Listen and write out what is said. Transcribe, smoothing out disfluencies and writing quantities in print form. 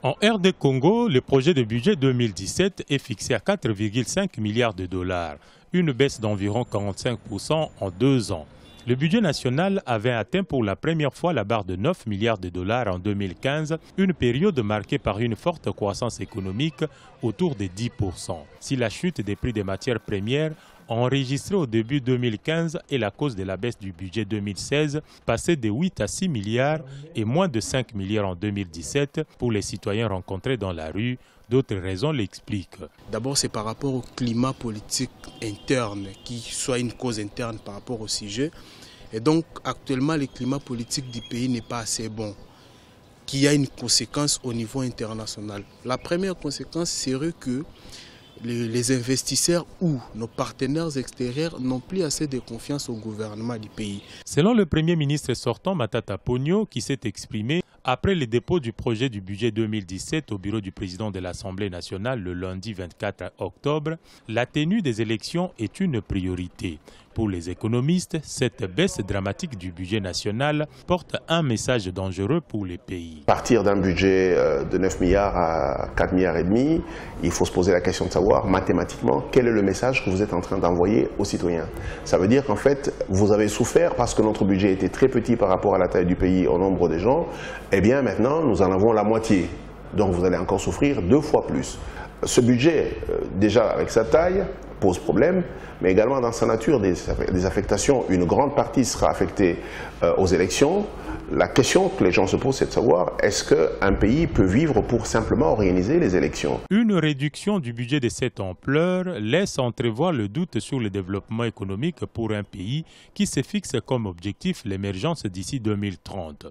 En RD Congo, le projet de budget 2017 est fixé à 4,5 milliards de dollars, une baisse d'environ 45% en 2 ans. Le budget national avait atteint pour la première fois la barre de 9 milliards de dollars en 2015, une période marquée par une forte croissance économique autour de 10%. Si la chute des prix des matières premières enregistrée au début 2015 est la cause de la baisse du budget 2016, passé de 8 à 6 milliards et moins de 5 milliards en 2017 pour les citoyens rencontrés dans la rue, d'autres raisons l'expliquent. D'abord, c'est par rapport au climat politique interne, qui soit une cause interne par rapport au sujet. Et donc, actuellement, le climat politique du pays n'est pas assez bon, qui a une conséquence au niveau international. La première conséquence serait que les investisseurs ou nos partenaires extérieurs n'ont plus assez de confiance au gouvernement du pays. Selon le Premier ministre sortant Matata Ponyo, qui s'est exprimé après le dépôt du projet du budget 2017 au bureau du président de l'Assemblée nationale le lundi 24 octobre, la tenue des élections est une priorité. Pour les économistes, cette baisse dramatique du budget national porte un message dangereux pour les pays. Partir d'un budget de 9 milliards à 4 milliards et demi, il faut se poser la question de savoir mathématiquement quel est le message que vous êtes en train d'envoyer aux citoyens. Ça veut dire qu'en fait, vous avez souffert parce que notre budget était très petit par rapport à la taille du pays, au nombre des gens. Eh bien maintenant, nous en avons la moitié. Donc vous allez encore souffrir 2 fois plus. Ce budget, déjà avec sa taille, pose problème, mais également dans sa nature des affectations. Une grande partie sera affectée aux élections. La question que les gens se posent, c'est de savoir est-ce qu'un pays peut vivre pour simplement organiser les élections? Une réduction du budget de cette ampleur laisse entrevoir le doute sur le développement économique pour un pays qui se fixe comme objectif l'émergence d'ici 2030.